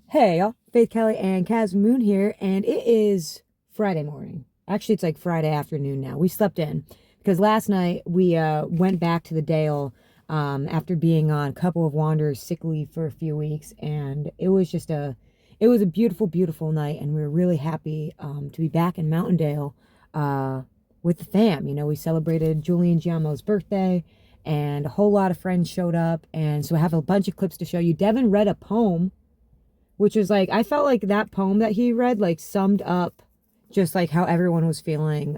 Hey, y'all. Faith Kelly and Caswyn here, and it is Friday morning. Actually, it's like Friday afternoon now. We slept in because last night we went back to the Dale after being on a couple of Wanderers sick leave for a few weeks, and it was a beautiful, beautiful night, and we were really happy to be back in Mountain Dale with the fam. We celebrated Julian Giamo's birthday, and a whole lot of friends showed up, and so I have a bunch of clips to show you. Devin read a poem which was like, I felt like that poem that he read like summed up just like how everyone was feeling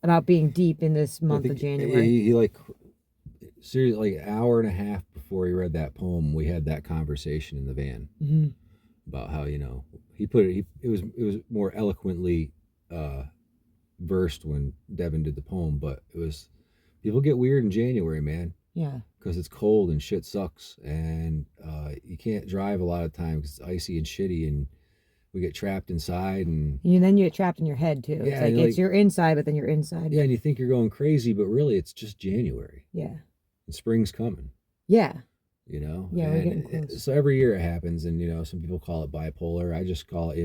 about being deep in this month of January. He like seriously like an hour and a half before he read that poem, we had that conversation in the van about how he put it. It was more eloquently versed when Devin did the poem, but it was people get weird in January, man. Yeah. Because it's cold and shit sucks, and you can't drive a lot of times because it's icy and shitty, and we get trapped inside, and then you get trapped in your head too. Yeah, it's like you're inside, but then you're inside. Yeah, and you think you're going crazy, but really it's just January. Yeah. And spring's coming. Yeah. Yeah, we're getting close. So every year it happens, and some people call it bipolar. I just call it,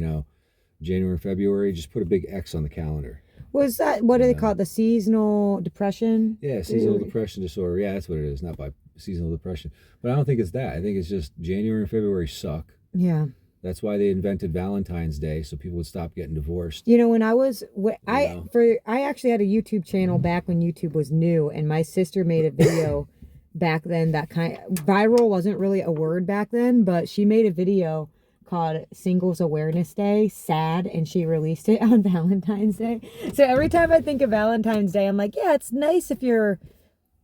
January and February. Just put a big X on the calendar. Was that, what do they call it? The seasonal depression? Yeah, seasonal depression disorder. Yeah, that's what it is. Not by seasonal depression. But I don't think it's that. I think it's just January and February suck. Yeah. That's why they invented Valentine's Day, so people would stop getting divorced. When I was, I actually had a YouTube channel back when YouTube was new, and my sister made a video back then that viral wasn't really a word back then, but she made a video called Singles Awareness Day, sad, and she released it on Valentine's Day. So every time I think of Valentine's Day, I'm like, yeah, it's nice if you're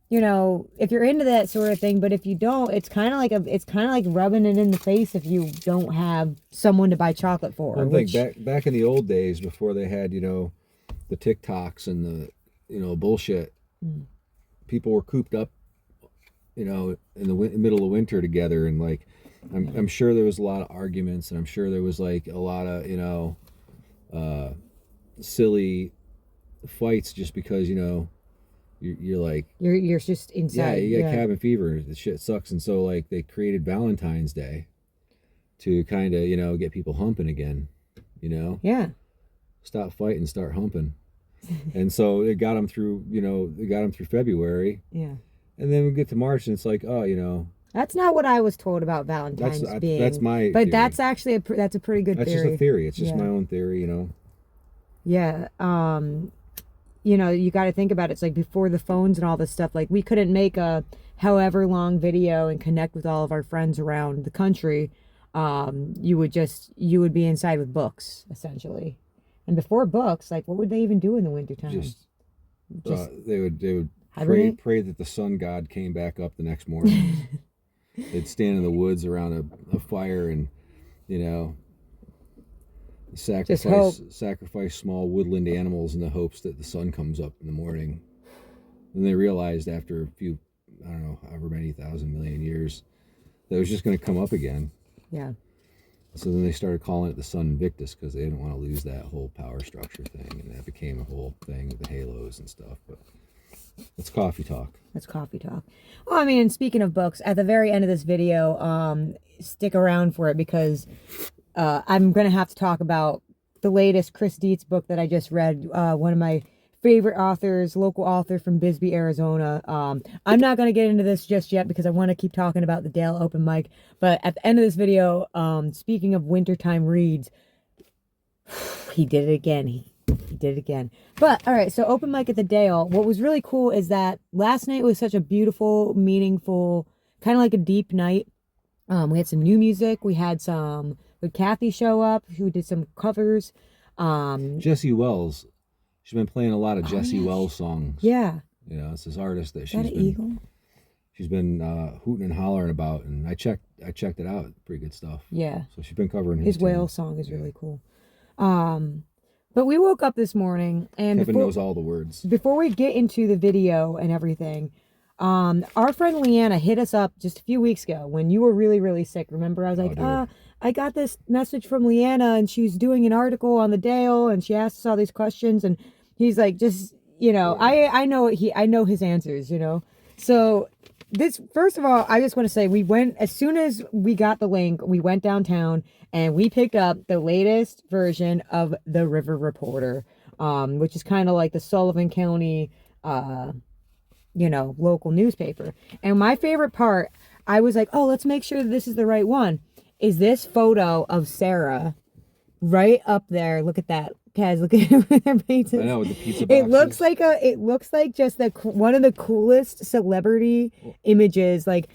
into that sort of thing, but if you don't, it's kind of like rubbing it in the face if you don't have someone to buy chocolate for. I think back in the old days before they had, the TikToks and the, bullshit, people were cooped up, in the middle of winter together, and like, I'm sure there was a lot of arguments, and I'm sure there was like a lot of silly fights just because you're like you're just inside. Yeah, you got cabin fever. The shit sucks, and so like they created Valentine's Day to kind of get people humping again. Yeah. Stop fighting, start humping, and so it got them through. It got them through February. Yeah. And then we get to March, and it's like, That's not what I was told about Valentine's being. That's my But theory. That's actually that's a pretty good theory. That's just a theory. It's just my own theory, Yeah. You got to think about it. It's like before the phones and all this stuff, like we couldn't make a however long video and connect with all of our friends around the country. You would be inside with books, essentially. And before books, like what would they even do in the wintertime? They would pray that the sun god came back up the next morning. They'd stand in the woods around a fire and, sacrifice small woodland animals in the hopes that the sun comes up in the morning. And they realized after a few, I don't know, however many thousand million years, that it was just going to come up again. Yeah. So then they started calling it the Sun Invictus because they didn't want to lose that whole power structure thing. And that became a whole thing with the halos and stuff. But that's coffee talk. That's coffee talk. Well, I mean, speaking of books, at the very end of this video, stick around for it because I'm going to have to talk about the latest Chris Dietz book that I just read. One of my favorite authors, local author from Bisbee, Arizona. I'm not going to get into this just yet because I want to keep talking about the Dale open mic. But at the end of this video, speaking of wintertime reads, he did it again. He did it again. But all right, so open mic at the Dale. What was really cool is that last night was such a beautiful, meaningful, kind of like a deep night. We had some new music. We had Kathy show up who did some covers. Jesse Wells. She's been playing a lot of Jesse Wells songs. Yeah. It's this artist that Eagle? She's been hooting and hollering about, and I checked it out. Pretty good stuff. Yeah. So she's been covering his whale song is really cool. But we woke up this morning and Kevin knows all the words. Before we get into the video and everything, our friend Leanna hit us up just a few weeks ago when you were really, really sick. Remember, I was like, I got this message from Leanna and she was doing an article on the Dale and she asked us all these questions and he's like, just, I know his answers, So this, first of all, I just want to say we went, as soon as we got the link, we went downtown and we picked up the latest version of the River Reporter, which is kind of like the Sullivan County, local newspaper. And my favorite part, I was like, oh, let's make sure that this is the right one, is this photo of Sarah right up there. Look at that. Guys, look at their pizzas. I know, with the pizza boxes. It looks like just one of the coolest celebrity images. Like,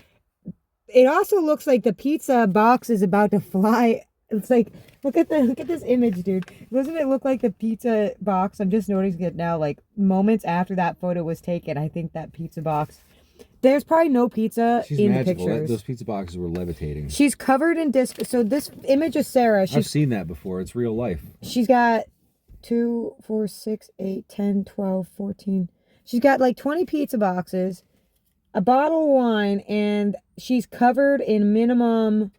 it also looks like the pizza box is about to fly. It's like, look at this image, dude. Doesn't it look like the pizza box? I'm just noticing it now, like moments after that photo was taken. I think that pizza box, there's probably no pizza in magical. the pictures. Those pizza boxes were levitating. She's covered in disc. So this image of Sarah, I've seen that before. It's real life. She's got 2, 4, 6, 8, 10, 12, 14. She's got like 20 pizza boxes, a bottle of wine, and she's covered in minimum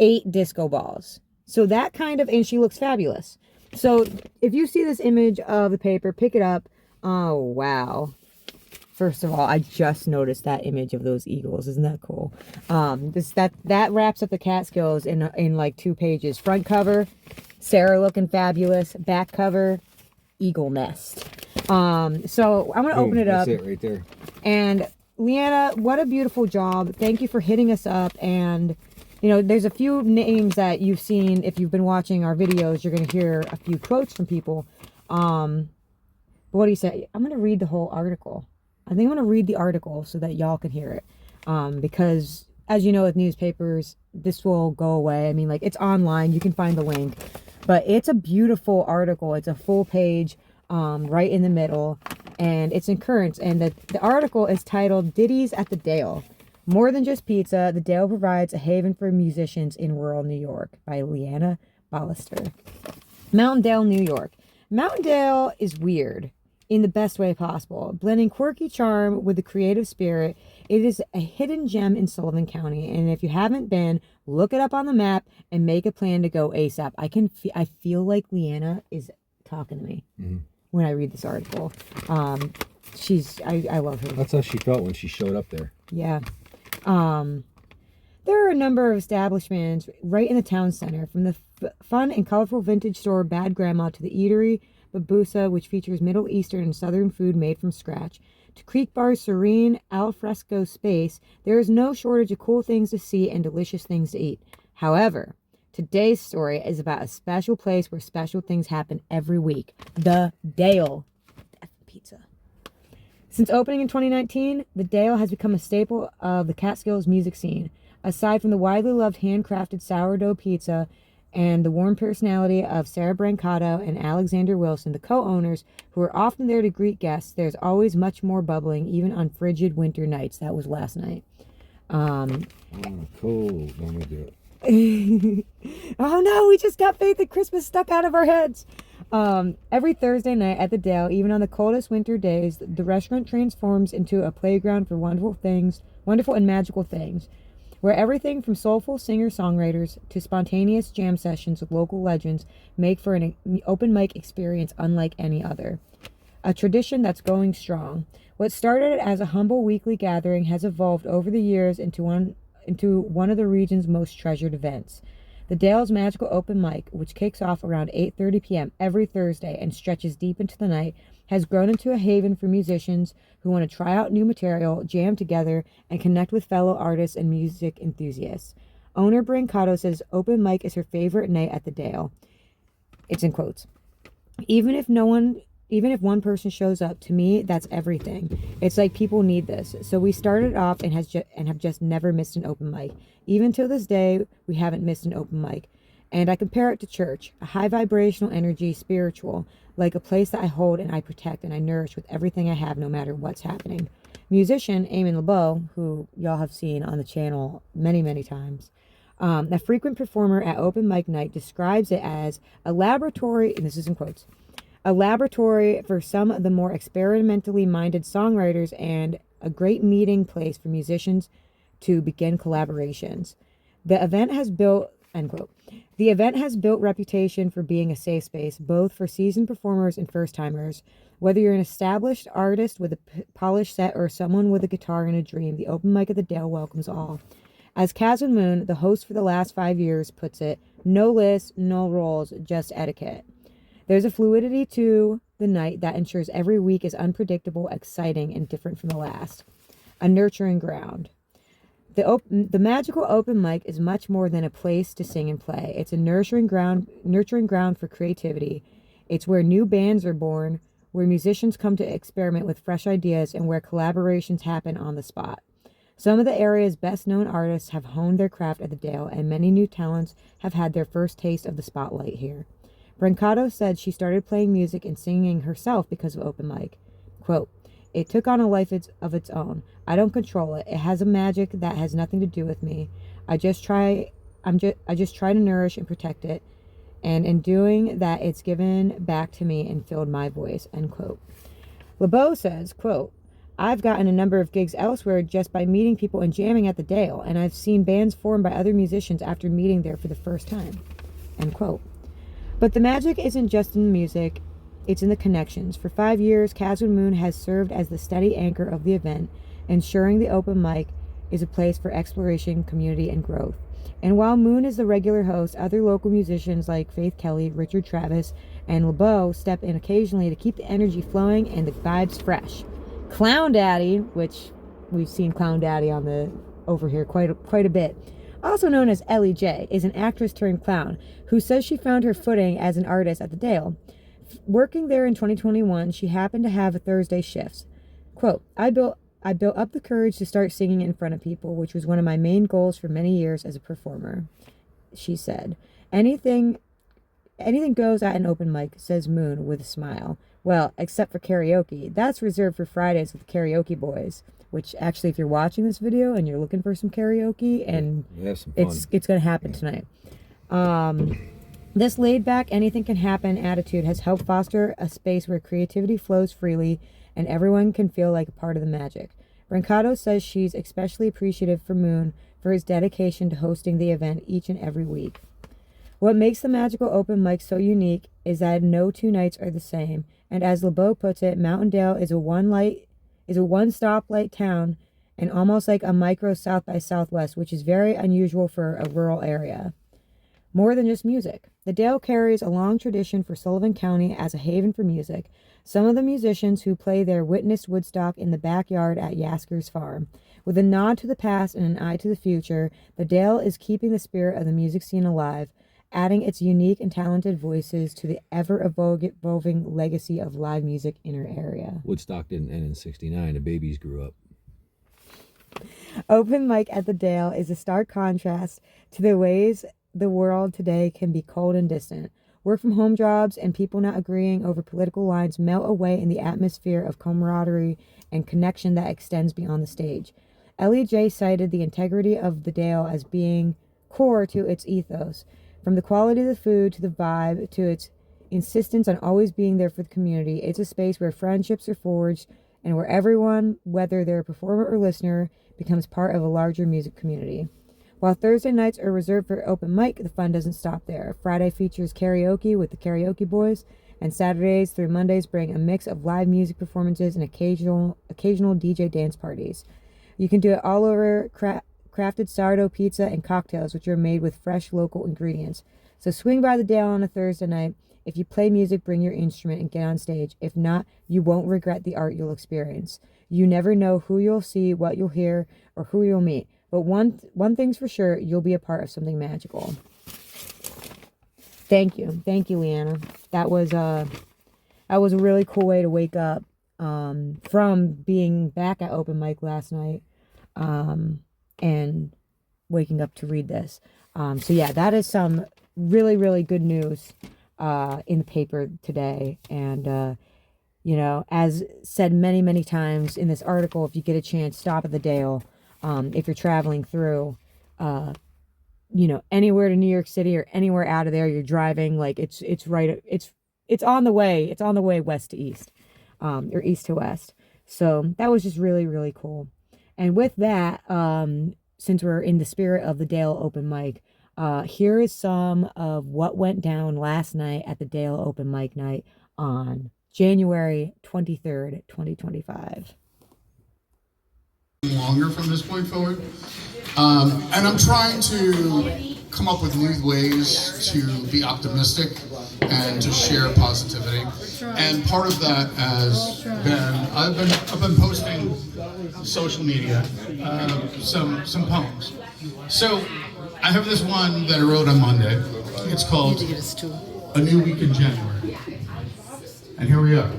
8 disco balls. So that kind of, and she looks fabulous. So if you see this image of the paper, pick it up. Oh, wow. First of all, I just noticed that image of those eagles. Isn't that cool? That wraps up the Catskills in like 2 pages. Front cover, Sarah looking fabulous. Back cover, eagle nest. So I'm gonna open it up. That's it right there. And Leanna, what a beautiful job. Thank you for hitting us up. And there's a few names that you've seen. If you've been watching our videos, you're gonna hear a few quotes from people. But what do you say? I'm gonna read the whole article. I think I'm going to read the article so that y'all can hear it. Because, as you know, with newspapers, this will go away. I mean, like, it's online. You can find the link. But it's a beautiful article. It's a full page right in the middle. And it's in currents. And the article is titled, Ditties at the Dale. More than just pizza, the Dale provides a haven for musicians in rural New York, by Leanna Ballister. Mountain Dale, New York. Mountain Dale is weird in the best way possible. Blending quirky charm with the creative spirit, it is a hidden gem in Sullivan County. And if you haven't been, look it up on the map and make a plan to go ASAP. I feel like Leanna is talking to me when I read this article. I love her. That's how she felt when she showed up there. Yeah. There are a number of establishments right in the town center, from the fun and colorful vintage store Bad Grandma to the eatery Babusa, which features Middle Eastern and Southern food made from scratch, to Creek Bar's serene al fresco space. There is no shortage of cool things to see and delicious things to eat. However, today's story is about a special place where special things happen every week. The Dale Pizza. Since opening in 2019, the Dale has become a staple of the Catskills music scene. Aside from the widely loved handcrafted sourdough pizza and the warm personality of Sarah Brancato and Alexander Wilson, the co-owners, who are often there to greet guests, there's always much more bubbling, even on frigid winter nights. That was last night. Cool. Let me do it. Oh no, we just got Faith at Christmas stuck out of our heads. Every Thursday night at the Dale, even on the coldest winter days, the restaurant transforms into a playground for wonderful and magical things, where everything from soulful singer-songwriters to spontaneous jam sessions with local legends make for an open mic experience unlike any other. A tradition that's going strong. What started as a humble weekly gathering has evolved over the years into one of the region's most treasured events. The Dale's magical open mic, which kicks off around 8:30 p.m. every Thursday and stretches deep into the night, has grown into a haven for musicians who want to try out new material, jam together, and connect with fellow artists and music enthusiasts. Owner Brancato says open mic is her favorite night at the Dale. It's in quotes. Even if one person shows up, to me, that's everything. It's like people need this. So we started off and have just never missed an open mic. Even till this day, we haven't missed an open mic. And I compare it to church, a high vibrational energy, spiritual, like a place that I hold and I protect and I nourish with everything I have, no matter what's happening. Musician Eamon LeBeau, who y'all have seen on the channel many, many times, a frequent performer at open mic night, describes it as a laboratory, and this is in quotes, a laboratory for some of the more experimentally minded songwriters and a great meeting place for musicians to begin collaborations. The event has built, end quote, the event has built reputation for being a safe space, both for seasoned performers and first-timers. Whether you're an established artist with a polished set or someone with a guitar and a dream, the open mic at the Dale welcomes all. As Caswyn Moon, the host for the last 5 years, puts it, no list, no rules, just etiquette. There's a fluidity to the night that ensures every week is unpredictable, exciting, and different from the last. A nurturing ground. The magical open mic is much more than a place to sing and play. It's a nurturing ground for creativity. It's where new bands are born, where musicians come to experiment with fresh ideas, and where collaborations happen on the spot. Some of the area's best-known artists have honed their craft at the Dale, and many new talents have had their first taste of the spotlight here. Brancato said she started playing music and singing herself because of open mic. Quote, "It took on a life of its own. I don't control it. It has a magic that has nothing to do with me. I just try to nourish and protect it. And in doing that, it's given back to me and filled my voice," end quote. LeBeau says, quote, "I've gotten a number of gigs elsewhere just by meeting people and jamming at the Dale, and I've seen bands formed by other musicians after meeting there for the first time," end quote. But the magic isn't just in the music, it's in the connections. For 5 years, Caswyn Moon has served as the steady anchor of the event, ensuring the open mic is a place for exploration, community, and growth. And while Moon is the regular host, other local musicians like Faith Kelly, Richard Travis, and LeBeau step in occasionally to keep the energy flowing and the vibes fresh. Clown Daddy, which we've seen Clown Daddy over here quite a bit, also known as Ellie J, is an actress turned clown who says she found her footing as an artist at the Dale. Working there in 2021, she happened to have a Thursday shifts. Quote, I built up the courage to start singing in front of people, which was one of my main goals for many years as a performer," she said. Anything goes at an open mic," says Moon with a smile. "Well, except for karaoke. That's reserved for Fridays with karaoke boys," which actually, if you're watching this video and you're looking for some karaoke, and it's going to happen tonight. This laid-back, anything-can-happen attitude has helped foster a space where creativity flows freely and everyone can feel like a part of the magic. Brancato says she's especially appreciative for Moon for his dedication to hosting the event each and every week. What makes the magical open mic so unique is that no 2 nights are the same, and as LeBeau puts it, Mountaindale is a one-stoplight town and almost like a micro South by Southwest, which is very unusual for a rural area. More than just music. The Dale carries a long tradition for Sullivan County as a haven for music. Some of the musicians who play there witnessed Woodstock in the backyard at Yasker's farm. With a nod to the past and an eye to the future, the Dale is keeping the spirit of the music scene alive, adding its unique and talented voices to the ever-evolving legacy of live music in our area. Woodstock didn't end in '69. The babies grew up. Open mic at the Dale is a stark contrast to the ways the world today can be cold and distant. Work from home jobs and people not agreeing over political lines melt away in the atmosphere of camaraderie and connection that extends beyond the stage. Ellie J cited the integrity of the Dale as being core to its ethos. From the quality of the food to the vibe to its insistence on always being there for the community, it's a space where friendships are forged and where everyone, whether they're a performer or listener, becomes part of a larger music community. While Thursday nights are reserved for open mic, the fun doesn't stop there. Friday features karaoke with the Karaoke Boys, and Saturdays through Mondays bring a mix of live music performances and occasional DJ dance parties. You can do it all over crafted sourdough pizza and cocktails, which are made with fresh local ingredients. So swing by the Dale on a Thursday night. If you play music, bring your instrument and get on stage. If not, you won't regret the art you'll experience. You never know who you'll see, what you'll hear, or who you'll meet. But one thing's for sure, you'll be a part of something magical. Thank you, Leanna. That was a really cool way to wake up from being back at open mic last night, and waking up to read this. So yeah, that is some really, really good news in the paper today. And as said many, many times in this article, if you get a chance, stop at the Dale. If you're traveling through, anywhere to New York City or anywhere out of there, you're driving, like it's on the way west to east, or east to west. So that was just really, really cool. And with that, since we're in the spirit of the Dale open mic, here is some of what went down last night at the Dale open mic night on January 23rd, 2025. Longer from this point forward. And I'm trying to come up with new ways to be optimistic and to share positivity. And part of that has been I've been posting social media some poems. So I have this one that I wrote on Monday. It's called A New Week in January. And here we are.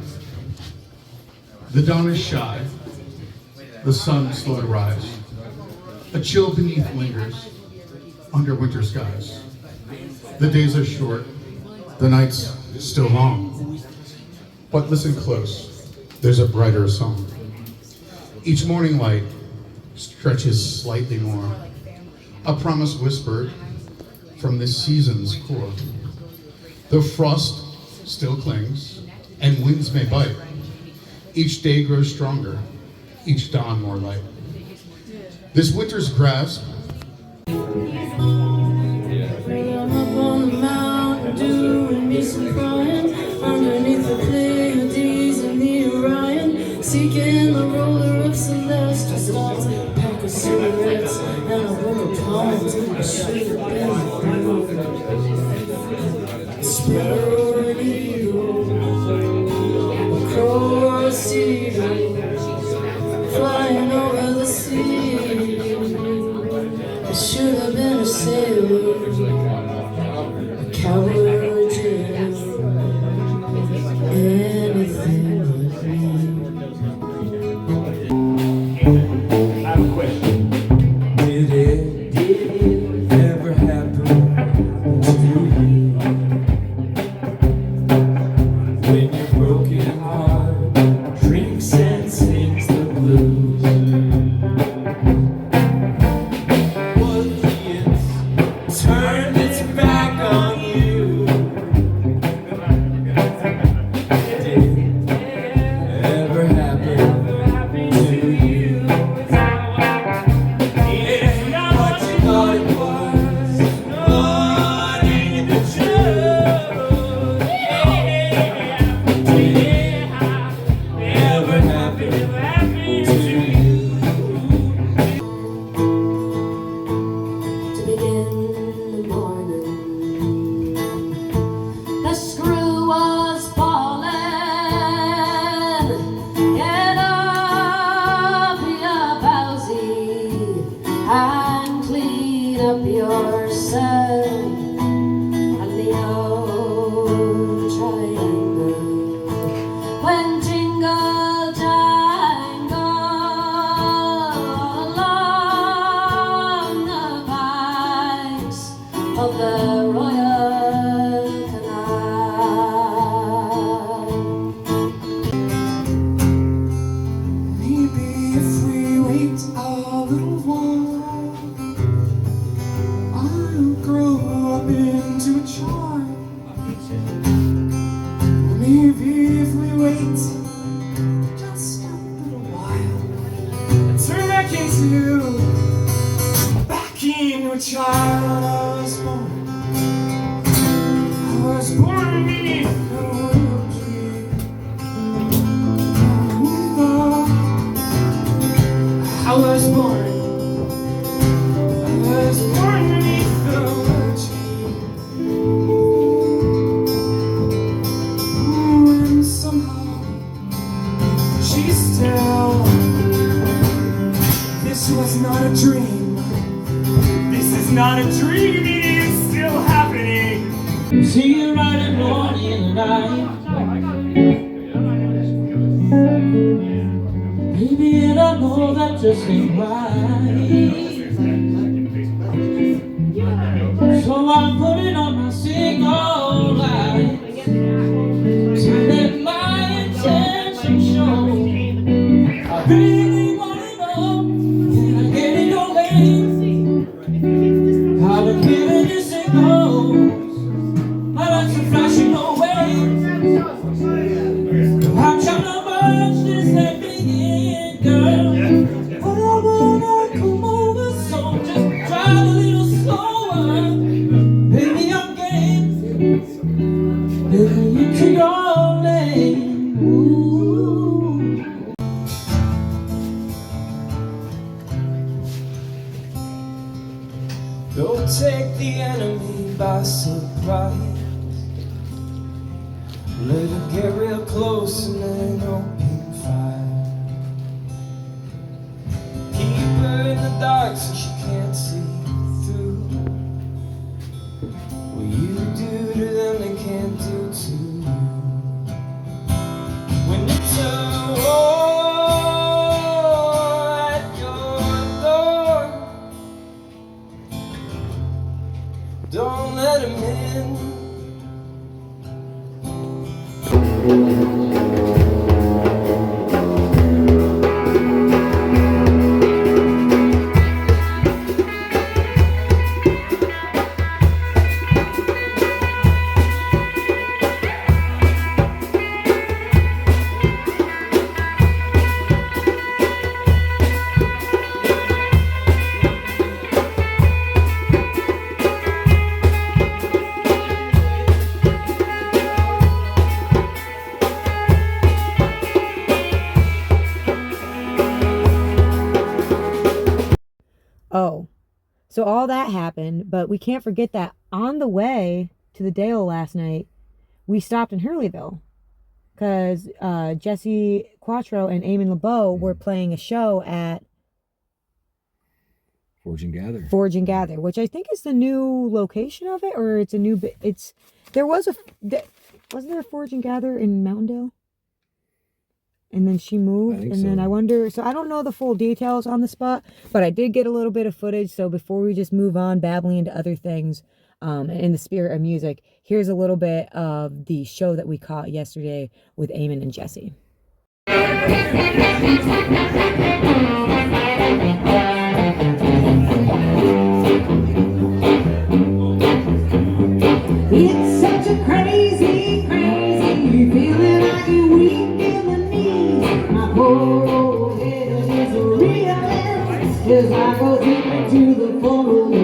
The dawn is shy. The sun slow to rise. A chill beneath lingers under winter skies. The days are short, the nights still long. But listen close, there's a brighter song. Each morning light stretches slightly more. A promise whispered from this season's core. The frost still clings, and winds may bite. Each day grows stronger, each dawn more light. This winter's grasp. I'm up on the mountain doing me some crying underneath the Pleiades and the Orion, seeking the roller of celestial stars, a pack of cigarettes and a book of poems. I should have been a sparrow, an eagle, a crow, a seagull, flying over the sea. I should have been a sailor, a cowboy, or a jailor, anything but me. I have a question. Did it ever happen to you? When your broken heart drinks and sings the blues. Turned its back on you. Did it ever happen to you? It's not what you thought it was. Lord, ain't the truth. Did it ever happen to you? To begin the morning, the screw was falling. Get up, you bowsy, and clean up yourself and the old triangle. When jingle jangle along the banks of the Royal Canal. Maybe if we wait a little while, I'll grow up into a child. Maybe if we wait just a little while, I'll turn back into a child. I was born beneath a willow tree. I was born beneath the willow tree. And somehow she's still. This was not a dream. This is not a dream. It is still happening. See you riding morning and night. Baby, and I know that just ain't right. So I'm putting on my signal lights to let my intention show. I really wanna know, can I get in your way? How the bitterness it goes. My lights are flashing away. I'm trying to merge this and begin, girl. But I wanna come over so will take the enemy by surprise. Let her get real close and then open fire. Keep her in the dark so she can't see through. What you do to them they can't do to you. When it's a war at your door, don't let him in. Oh, so all that happened, but we can't forget that on the way to the Dale last night, we stopped in Hurleyville because Jesse Quattro and Eamon LeBeau were playing a show at Forge and Gather. Forge and Gather, which I think is the new location of it, or it's a new. There was wasn't there a Forge and Gather in Mountaindale? And then she moved, and then I wonder, so I don't know the full details on the spot, but I did get a little bit of footage. So before we just move on babbling into other things, in the spirit of music, here's a little bit of the show that we caught yesterday with Eamon and Jesse. It's such a crazy, crazy feeling. Like you're weak in the knees. My poor old head is a realist as I go deep into the full world.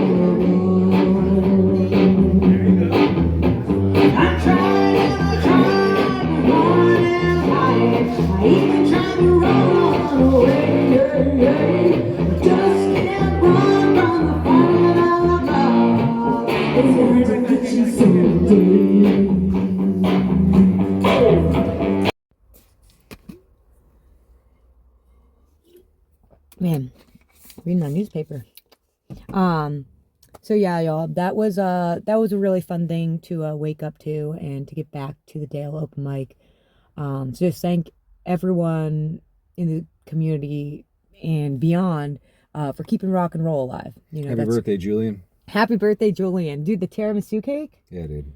I tried and I tried, run and hide. I even tried to run away. Just can't run from the fire that I love. It's going to get you someday. Man, reading the newspaper. So yeah, y'all, that was a really fun thing to wake up to and to get back to the Dale open mic. So just thank everyone in the community and beyond for keeping rock and roll alive. You know, Happy birthday, Julian. Happy birthday, Julian. Dude, the tiramisu cake? Yeah, dude.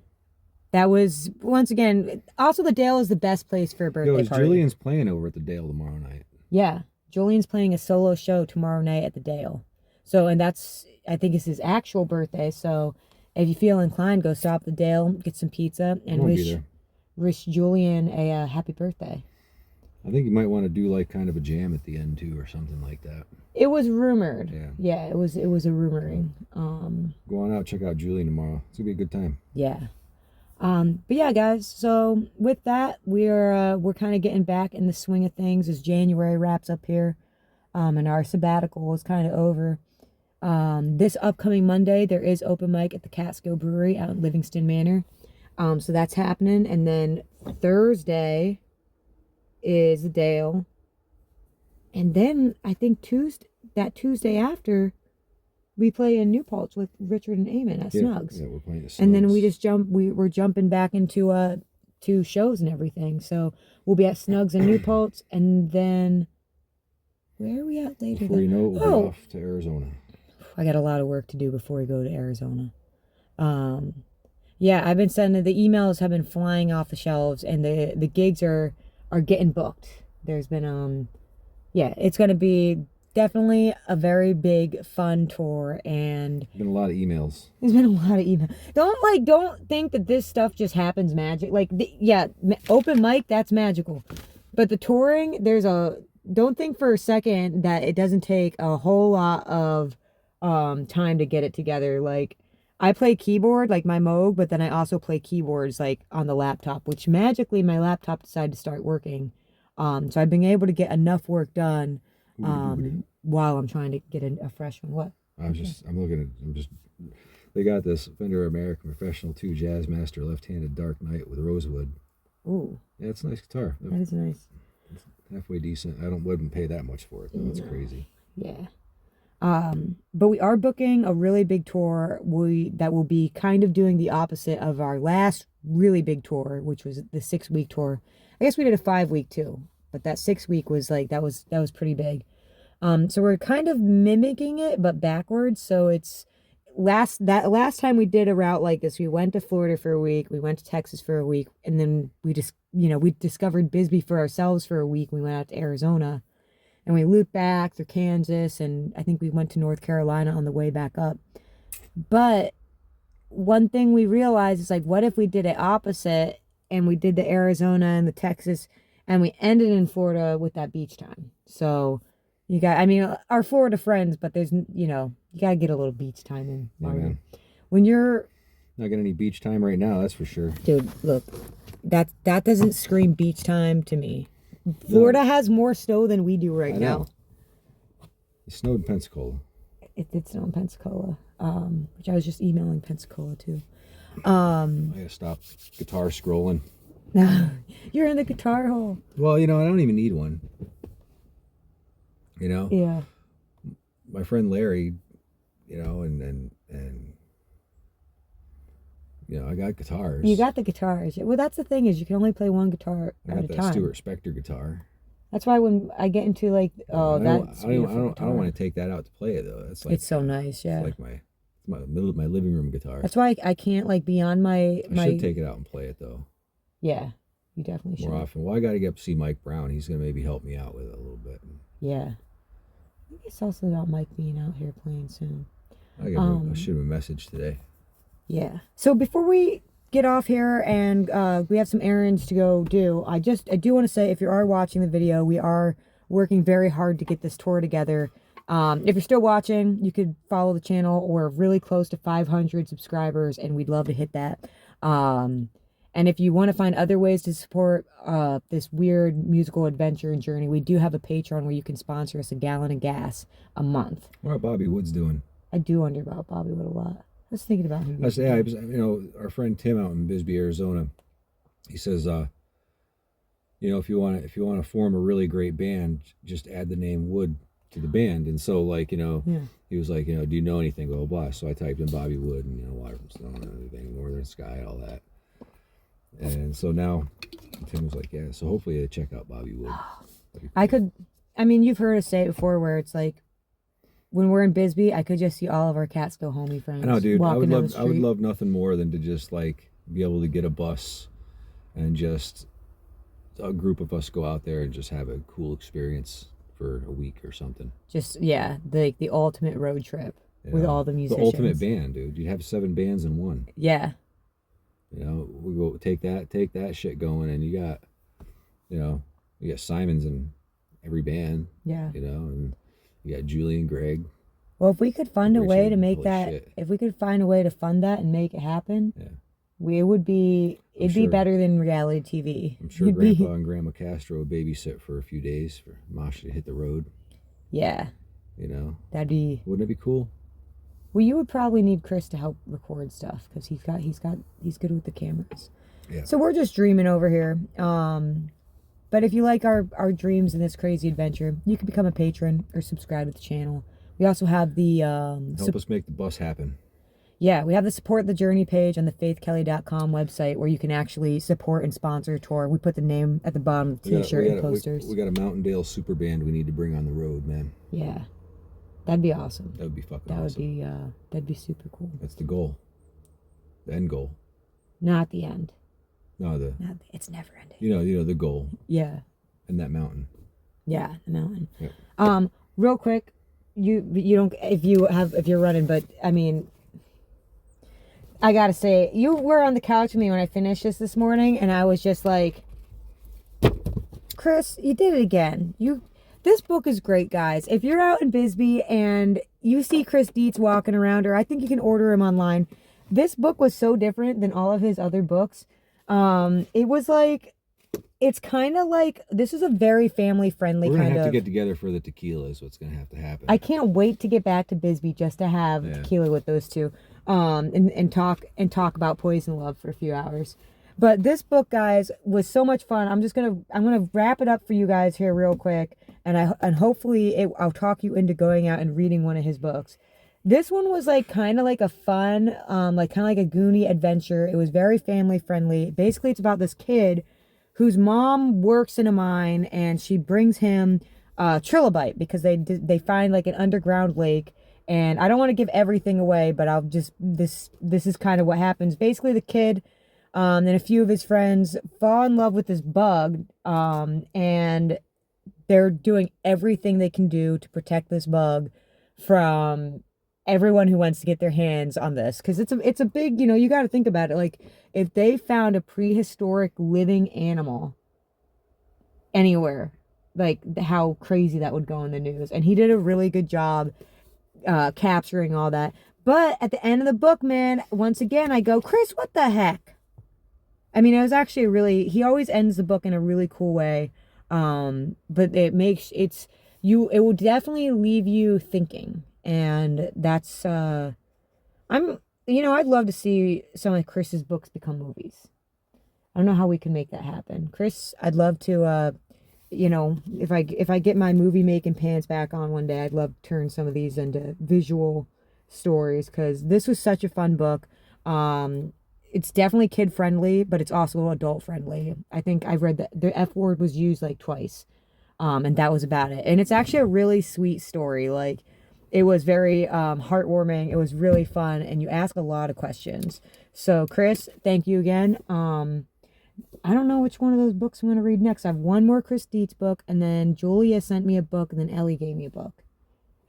That was, once again, also the Dale is the best place for a birthday party. Julian's playing over at the Dale tomorrow night. Yeah. Julian's playing a solo show tomorrow night at the Dale. So, and that's, I think it's his actual birthday. So if you feel inclined, go stop at the Dale, get some pizza, and wish Julian a happy birthday. I think you might want to do like kind of a jam at the end too, or something like that. It was rumored. Yeah. Yeah, it was a rumoring. Go on out, check out Julian tomorrow. It's gonna be a good time. Yeah. But yeah, guys, so with that, we're kind of getting back in the swing of things as January wraps up here. And our sabbatical is kind of over. This upcoming Monday, there is open mic at the Catskill Brewery out in Livingston Manor. So that's happening. And then Thursday is the Dale. And then I think Tuesday after, we play in New Paltz with Richard and Eamon at Snugs. Yeah, we're playing at Snugs. And then we just we're jumping back into 2 shows and everything. So we'll be at Snugs and New Paltz, and then where are we at later? Before you know it, we'll be off to Arizona. I got a lot of work to do before we go to Arizona. Yeah, I've been sending, the emails have been flying off the shelves, and the gigs are getting booked. There's been yeah, it's gonna be definitely a very big fun tour, and Been a lot of emails. there's been a lot of emails. Don't think that this stuff just happens magic. Like, open mic, that's magical, but the touring, don't think for a second that it doesn't take a whole lot of time to get it together. Like, I play keyboard, like my Moog, but then I also play keyboards like on the laptop, which magically my laptop decided to start working. So I've been able to get enough work done while I'm trying to get a fresh one. What? I'm just They got this Fender American Professional 2 Jazzmaster left-handed Dark Knight with rosewood. Ooh, Yeah, it's a nice guitar. that is nice. It's halfway decent. wouldn't pay that much for it though. It's crazy. Yeah. But we are booking a really big tour. That will be kind of doing the opposite of our last really big tour, which was the 6-week tour. I guess we did a 5-week too, but that 6-week was like that was pretty big. So we're kind of mimicking it, but backwards. So it's last time we did a route like this, we went to Florida for a week, we went to Texas for a week, and then we just we discovered Bisbee for ourselves for a week. We went out to Arizona. And we looped back through Kansas, and I think we went to North Carolina on the way back up. But one thing we realized is, like, what if we did it opposite, and we did the Arizona and the Texas, and we ended in Florida with that beach time? So you got, I mean, our Florida friends, but there's, you got to get a little beach time in. Yeah, man. When you're... Not getting any beach time right now, that's for sure. Dude, look, that doesn't scream beach time to me. Florida has more snow than we do right now. It snowed in Pensacola. It did snow in Pensacola, which I was just emailing Pensacola too. I gotta stop guitar scrolling. You're in the guitar hole. Well, I don't even need one. Yeah. My friend Larry, and I got guitars. You got the guitars. Well, that's the thing is you can only play one guitar I at got a that time. Stuart Spector guitar. That's why when I get into like, I that's don't want to take that out to play it though. That's like it's so nice, yeah. It's like my living room guitar. That's why I can't like be on my. I should take it out and play it though. Yeah, you definitely should. More often. Well, I got to get up to see Mike Brown. He's gonna maybe help me out with it a little bit. Yeah. I think it's also about Mike being out here playing soon. I shoot him a message today. Yeah. So before we get off here and we have some errands to go do, I do want to say, if you are watching the video, we are working very hard to get this tour together. If you're still watching, you could follow the channel. We're really close to 500 subscribers, and we'd love to hit that. And if you want to find other ways to support this weird musical adventure and journey, we do have a Patreon where you can sponsor us a gallon of gas a month. What are Bobby Woods doing? I do wonder about Bobby Wood a lot. I was thinking about him. Our friend Tim out in Bisbee, Arizona, he says, if you want to form a really great band, just add the name Wood to the band. And so, he was like, do you know anything? Blah, blah, blah. So I typed in Bobby Wood and, Water from Stone and everything, Northern Sky, all that. And so now Tim was like, yeah, so hopefully they check out Bobby Wood. You've heard us say it before where it's like, when we're in Bisbee, I could just see all of our Catskill homie friends. I know, dude. I would walking love nothing more than to just like be able to get a bus and just a group of us go out there and just have a cool experience for a week or something. Just the ultimate road trip with all the musicians. The ultimate band, dude. You'd have 7 bands in one. Yeah. We go take that shit going, and you got Simons in every band. Yeah. And you got Julie and Greg. Well, if we could find a way to make holy that, shit. if we could find a way to fund that and make it happen, yeah, it'd be better than reality TV. I'm sure Grandpa and Grandma Castro would babysit for a few days for Masha to hit the road. Yeah. That'd be. Wouldn't it be cool? Well, you would probably need Chris to help record stuff because he's good with the cameras. Yeah. So we're just dreaming over here. But if you like our dreams in this crazy adventure, you can become a patron or subscribe to the channel. We also have the... help us make the bus happen. Yeah, we have the Support the Journey page on the faithkelly.com website where you can actually support and sponsor a tour. We put the name at the bottom of the t-shirt and posters. We got a Mountaindale super band we need to bring on the road, man. Yeah. That'd be awesome. That would be fucking awesome. That'd be super cool. That's the goal. The end goal. Not the end. No, it's never ending. The goal. Yeah. And that mountain. Yeah, the mountain. Yeah. Real quick, you don't if you're running, but I mean, I gotta say, you were on the couch with me when I finished this morning, and I was just like, Chris, you did it again. This book is great, guys. If you're out in Bisbee and you see Chris Dietz walking around, or I think you can order him online. This book was so different than all of his other books. It was like, it's kind of like, this is a very family friendly kind of. We're gonna have to get together for the tequila is what's gonna have to happen. I can't wait to get back to Bisbee just to have tequila with those two. and talk about poison love for a few hours. But this book, guys, was so much fun. I'm gonna wrap it up for you guys here real quick, and hopefully I'll talk you into going out and reading one of his books. This one was like kind of like a fun, like kind of like a Goonie adventure. It was very family friendly. Basically, it's about this kid whose mom works in a mine, and she brings him Trilobite because they find like an underground lake. And I don't want to give everything away, but I'll just this is kind of what happens. Basically, the kid and a few of his friends fall in love with this bug, and they're doing everything they can do to protect this bug from everyone who wants to get their hands on this, because it's a big, you got to think about it. Like, if they found a prehistoric living animal anywhere, like how crazy that would go in the news. And he did a really good job capturing all that. But at the end of the book, man, once again I go, Chris, what the heck? I mean, it was actually he always ends the book in a really cool way. But it will definitely leave you thinking. And that's, I'd love to see some of Chris's books become movies. I don't know how we can make that happen. Chris, I'd love to, if I get my movie making pants back on one day, I'd love to turn some of these into visual stories, because this was such a fun book. It's definitely kid friendly, but it's also adult friendly. I think I've read that the F word was used like twice. And that was about it. And it's actually a really sweet story. Like, it was very heartwarming. It was really fun, and you ask a lot of questions. So, Chris, thank you again. I don't know which one of those books I'm going to read next. I have one more Chris Dietz book, and then Julia sent me a book, and then Ellie gave me a book.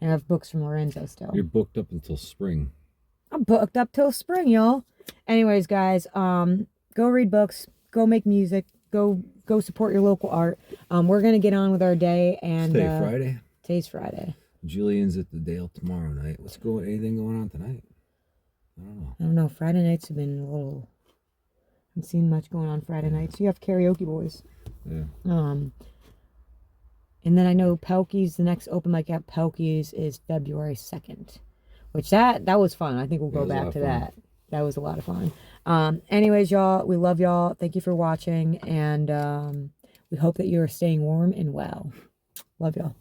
And I have books from Lorenzo still. You're booked up until spring. I'm booked up till spring, y'all. Anyways, guys, go read books, go make music, go support your local art. We're going to get on with our day. And Today, Friday? Today's Friday. Julian's at the Dale tomorrow night. Anything going on tonight? I don't know. Friday nights have been a little... I haven't seen much going on Friday nights. You have karaoke boys. Yeah. And then I know Pelkey's, the next open mic at Pelkey's is February 2nd. Which that was fun. I think we'll go back to that. That was a lot of fun. Anyways, y'all, we love y'all. Thank you for watching. And we hope that you are staying warm and well. Love y'all.